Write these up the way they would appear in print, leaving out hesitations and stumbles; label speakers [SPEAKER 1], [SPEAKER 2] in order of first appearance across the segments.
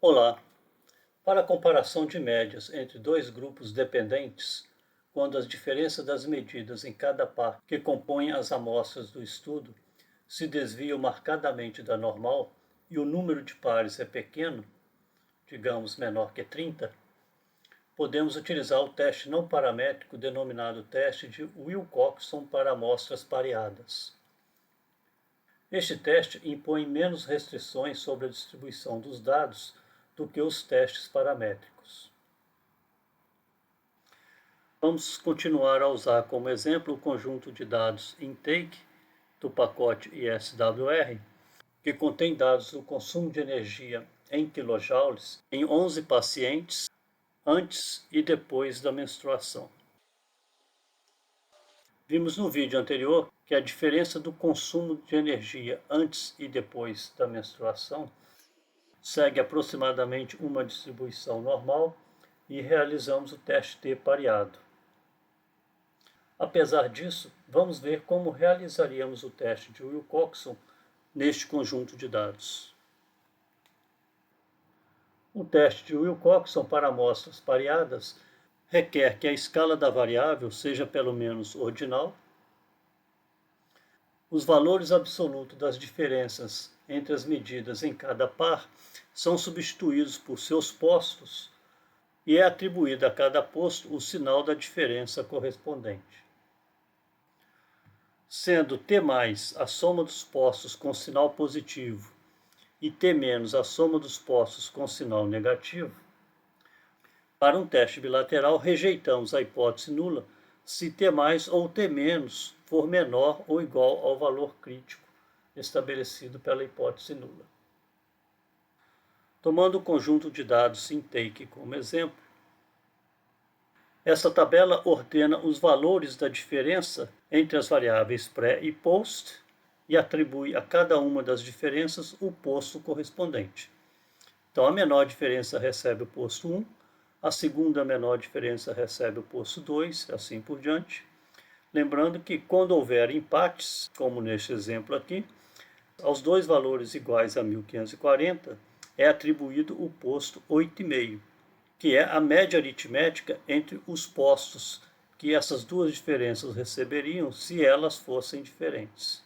[SPEAKER 1] Olá! Para a comparação de médias entre dois grupos dependentes, quando as diferenças das medidas em cada par que compõem as amostras do estudo se desviam marcadamente da normal e o número de pares é pequeno, digamos menor que 30, podemos utilizar o teste não paramétrico denominado teste de Wilcoxon para amostras pareadas. Este teste impõe menos restrições sobre a distribuição dos dados do que os testes paramétricos. Vamos continuar a usar como exemplo o conjunto de dados intake do pacote ISWR, que contém dados do consumo de energia em quilojoules em 11 pacientes antes e depois da menstruação. Vimos no vídeo anterior que a diferença do consumo de energia antes e depois da menstruação segue aproximadamente uma distribuição normal e realizamos o teste T pareado. Apesar disso, vamos ver como realizaríamos o teste de Wilcoxon neste conjunto de dados. O teste de Wilcoxon para amostras pareadas requer que a escala da variável seja pelo menos ordinal, os valores absolutos das diferenças entre as medidas em cada par são substituídos por seus postos e é atribuído a cada posto o sinal da diferença correspondente. Sendo T mais a soma dos postos com sinal positivo e T menos a soma dos postos com sinal negativo, para um teste bilateral rejeitamos a hipótese nula se T mais ou T menos for menor ou igual ao valor crítico estabelecido pela hipótese nula. Tomando o conjunto de dados intake como exemplo, essa tabela ordena os valores da diferença entre as variáveis pré e post e atribui a cada uma das diferenças o posto correspondente. Então, a menor diferença recebe o posto 1, a segunda menor diferença recebe o posto 2, assim por diante. Lembrando que quando houver empates, como neste exemplo aqui, aos dois valores iguais a 1540, é atribuído o posto 8,5, que é a média aritmética entre os postos que essas duas diferenças receberiam se elas fossem diferentes.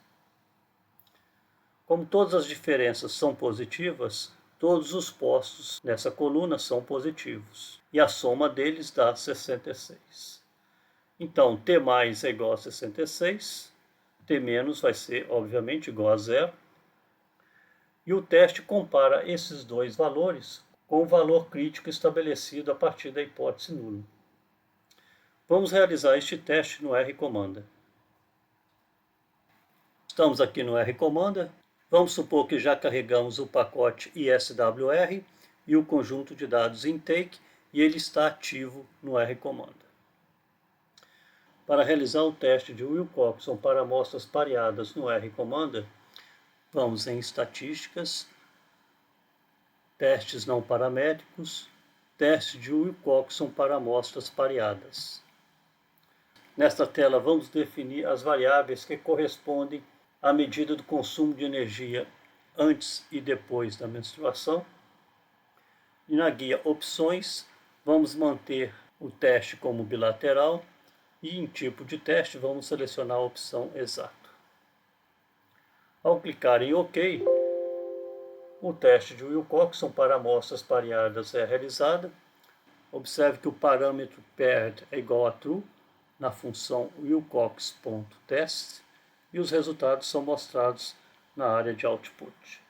[SPEAKER 1] Como todas as diferenças são positivas, todos os postos nessa coluna são positivos, e a soma deles dá 66. Então, T mais é igual a 66, T menos vai ser, obviamente, igual a zero, e o teste compara esses dois valores com o valor crítico estabelecido a partir da hipótese nula. Vamos realizar este teste no R-Commander. Estamos aqui no R-Commander. Vamos supor que já carregamos o pacote ISWR e o conjunto de dados intake e ele está ativo no R-Commander. Para realizar o teste de Wilcoxon para amostras pareadas no R-Commander, vamos em Estatísticas, Testes não paramétricos, Teste de Wilcoxon para amostras pareadas. Nesta tela vamos definir as variáveis que correspondem à medida do consumo de energia antes e depois da menstruação. E na guia Opções, vamos manter o teste como bilateral e em tipo de teste vamos selecionar a opção Exato. Ao clicar em OK, o teste de Wilcoxon para amostras pareadas é realizado. Observe que o parâmetro paired é igual a true na função wilcox.test e os resultados são mostrados na área de output.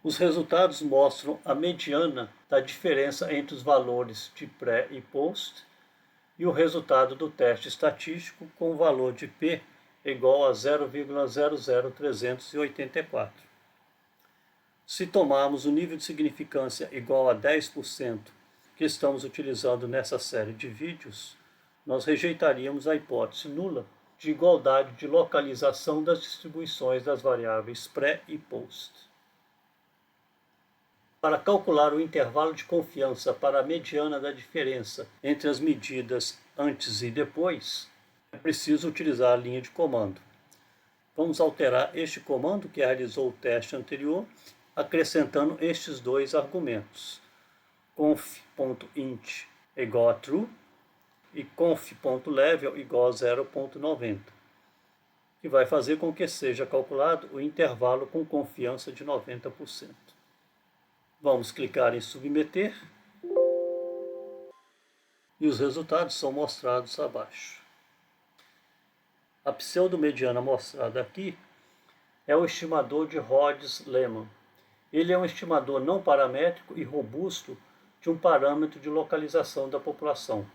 [SPEAKER 1] Os resultados mostram a mediana da diferença entre os valores de pré e post e o resultado do teste estatístico com o valor de P igual a 0,00384. Se tomarmos o nível de significância igual a 10% que estamos utilizando nessa série de vídeos, nós rejeitaríamos a hipótese nula de igualdade de localização das distribuições das variáveis pré e post. Para calcular o intervalo de confiança para a mediana da diferença entre as medidas antes e depois, é preciso utilizar a linha de comando. Vamos alterar este comando que realizou o teste anterior acrescentando estes dois argumentos, conf.int igual a true e conf.level igual a 0.90, que vai fazer com que seja calculado o intervalo com confiança de 90%. Vamos clicar em submeter e os resultados são mostrados abaixo. A pseudomediana mostrada aqui é o estimador de Rhodes-Lehmann. Ele é um estimador não paramétrico e robusto de um parâmetro de localização da população.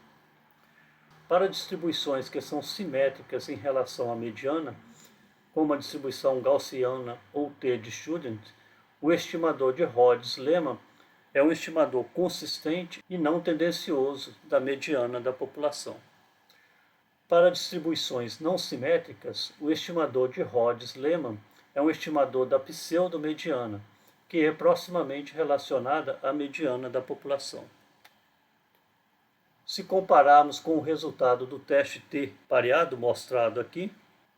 [SPEAKER 1] Para distribuições que são simétricas em relação à mediana, como a distribuição gaussiana ou T de Student, o estimador de Rhodes-Lehmann é um estimador consistente e não tendencioso da mediana da população. Para distribuições não simétricas, o estimador de Rhodes-Lehmann é um estimador da pseudomediana, que é proximamente relacionada à mediana da população. Se compararmos com o resultado do teste T pareado mostrado aqui,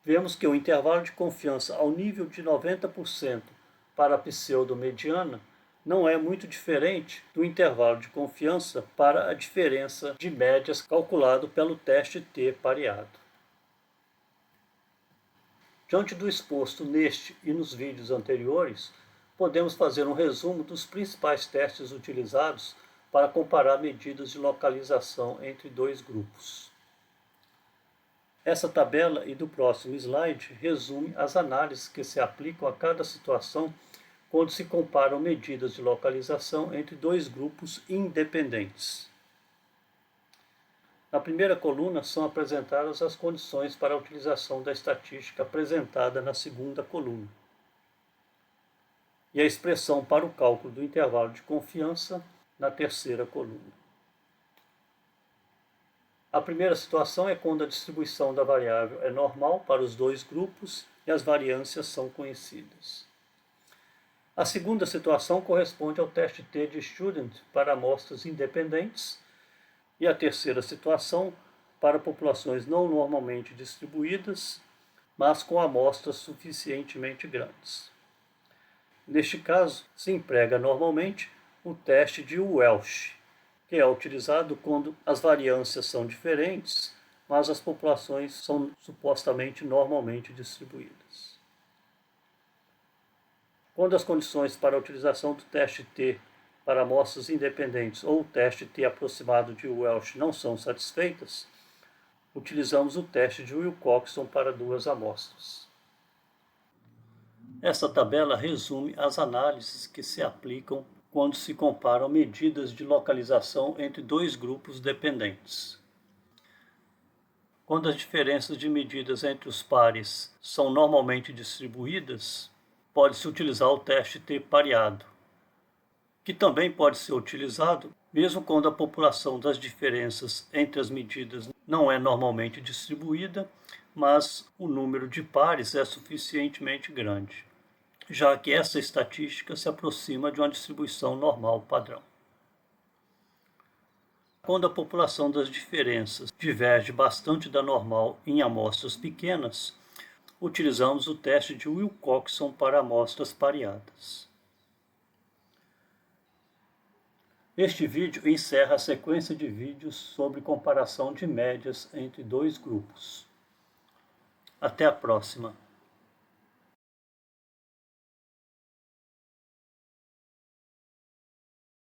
[SPEAKER 1] vemos que o intervalo de confiança ao nível de 90% para a pseudomediana não é muito diferente do intervalo de confiança para a diferença de médias calculado pelo teste T pareado. Diante do exposto neste e nos vídeos anteriores, podemos fazer um resumo dos principais testes utilizados para comparar medidas de localização entre dois grupos. Essa tabela e do próximo slide resume as análises que se aplicam a cada situação quando se comparam medidas de localização entre dois grupos independentes. Na primeira coluna são apresentadas as condições para a utilização da estatística apresentada na segunda coluna, e a expressão para o cálculo do intervalo de confiança na terceira coluna. A primeira situação é quando a distribuição da variável é normal para os dois grupos e as variâncias são conhecidas. A segunda situação corresponde ao teste T de Student para amostras independentes, e a terceira situação para populações não normalmente distribuídas, mas com amostras suficientemente grandes. Neste caso, se emprega normalmente o teste de Welch, que é utilizado quando as variâncias são diferentes, mas as populações são supostamente normalmente distribuídas. Quando as condições para a utilização do teste T para amostras independentes ou o teste T aproximado de Welch não são satisfeitas, utilizamos o teste de Wilcoxon para duas amostras. Essa tabela resume as análises que se aplicam quando se comparam medidas de localização entre dois grupos dependentes. Quando as diferenças de medidas entre os pares são normalmente distribuídas, pode-se utilizar o teste T pareado, que também pode ser utilizado mesmo quando a população das diferenças entre as medidas não é normalmente distribuída, mas o número de pares é suficientemente grande, já que essa estatística se aproxima de uma distribuição normal padrão. Quando a população das diferenças diverge bastante da normal em amostras pequenas, utilizamos o teste de Wilcoxon para amostras pareadas. Este vídeo encerra a sequência de vídeos sobre comparação de médias entre dois grupos. Até a próxima!